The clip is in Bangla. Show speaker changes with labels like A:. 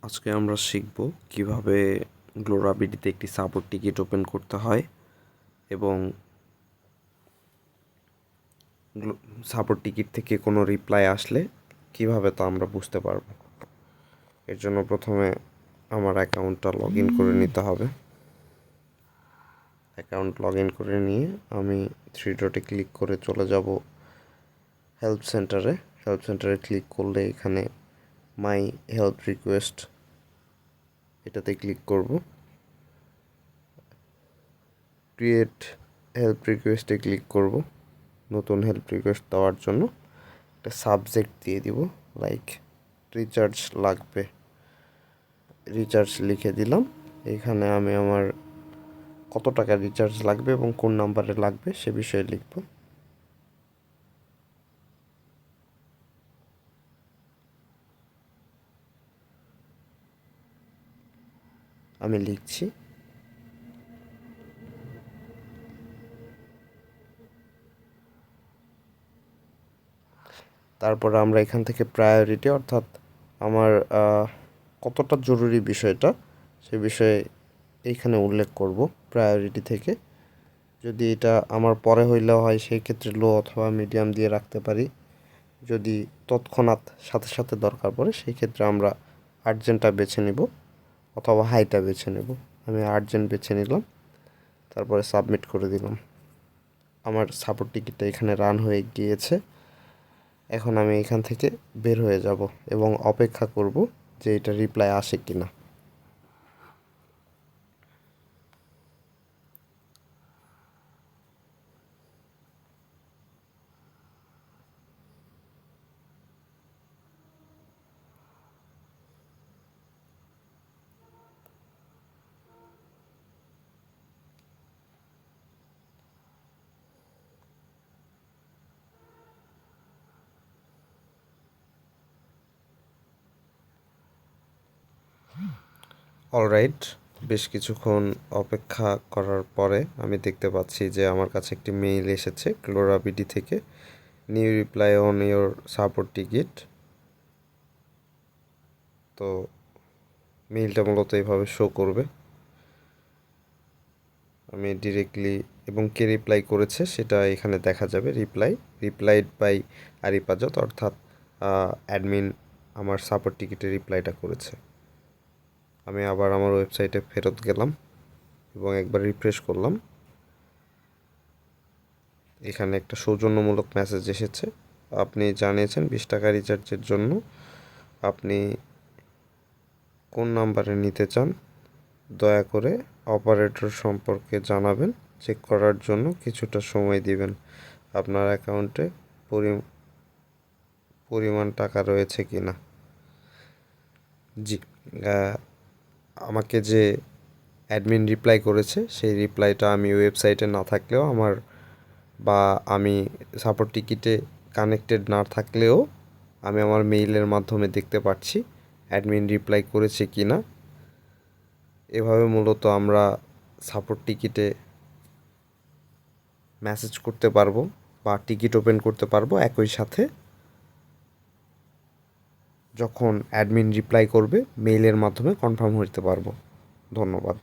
A: আজকে আমরা শিখব কিভাবে গ্লোরাবিডিতে একটি সাপোর্ট টিকিট ওপেন করতে হয় এবং সাপোর্ট টিকিট থেকে কোনো রিপ্লাই আসলে কিভাবে তা আমরা বুঝতে পারবো। এর জন্য প্রথমে আমার অ্যাকাউন্টটা লগ ইন করে নিতে হবে। অ্যাকাউন্ট লগ ইন করে নিয়ে আমি থ্রি ডটে ক্লিক করে চলে যাব হেল্প সেন্টারে। হেল্প সেন্টারে ক্লিক করলে এখানে মাই হেল্প রিকোয়েস্ট এটাতে ক্লিক করব। ক্রিয়েট হেল্প রিকোয়েস্টে ক্লিক করব। নতুন হেল্প রিকোয়েস্ট দেওয়ার জন্য একটা সাবজেক্ট দিয়ে দিব, লাইক রিচার্জ লাগবে, রিচার্জ লিখে দিলাম। এখানে আমি আমার কত টাকা রিচার্জ লাগবে এবং কোন নাম্বারে লাগবে সে বিষয়ে লিখব। আমি লিখছি। তারপর আমরা এখান থেকে প্রায়োরিটি অর্থাৎ আমার কতটা জরুরি বিষয়টা সে বিষয়ে এইখানে উল্লেখ করব প্রায়োরিটি থেকে। যদি এটা আমার পরে হইলেও হয় সেই ক্ষেত্রে লো অথবা মিডিয়াম দিয়ে রাখতে পারি। যদি তৎক্ষণাৎ সাথে সাথে দরকার পড়ে সেই ক্ষেত্রে আমরা আর্জেন্টটা বেছে নেব অথবা হাইটা বেছে নেব। আমি আর্জেন্ট বেছে নিলাম, তারপরে সাবমিট করে দিলাম। আমার সাপোর্ট টিকিটটা এখানে রান হয়ে গিয়েছে। এখন আমি এখান থেকে বের হয়ে যাব এবং অপেক্ষা করব যে এটা রিপ্লাই আসে কি না। অলরাইট, বেশ কিছুক্ষণ অপেক্ষা করার পরে আমি দেখতে পাচ্ছি যে আমার কাছে একটি মেইল এসেছে গ্লোরাবিডি থেকে, new reply on your support ticket. তো মেইলটা মূলত এইভাবে শো করবে। আমি ডিরেক্টলি এবং কে রিপ্লাই করেছে সেটা এখানে দেখা যাবে। রিপ্লাইড বাই আরিপাজত, অর্থাৎ অ্যাডমিন আমার সাপোর্ট টিকিটের রিপ্লাইটা করেছে। আমি আবার আমার ওয়েবসাইটে ফেরত গেলাম এবং একবার রিফ্রেশ করলাম। এখানে একটা সৌজন্যমূলক মেসেজ এসেছে, আপনি জানিয়েছেন 20 টাকা রিচার্জের জন্য আপনি কোন নাম্বারে নিতে চান, দয়া করে অপারেটর সম্পর্কে জানাবেন, চেক করার জন্য কিছুটা সময় দিবেন, আপনার অ্যাকাউন্টে পরিমাণ টাকা রয়েছে কি না। জি, আমাকে যে অ্যাডমিন রিপ্লাই করেছে সেই রিপ্লাইটা আমি ওয়েবসাইটে না থাকলেও আমি সাপোর্ট টিকিটে কানেক্টেড না থাকলেও আমি আমার মেইলের মাধ্যমে দেখতে পাচ্ছি অ্যাডমিন রিপ্লাই করেছে কি না। এভাবে মূলত আমরা সাপোর্ট টিকিটে মেসেজ করতে পারবো বা টিকিট ওপেন করতে পারবো একই সাথে, যখন অ্যাডমিন রিপ্লাই করবে মেইলের মাধ্যমে কনফার্ম হতে পারবো। ধন্যবাদ।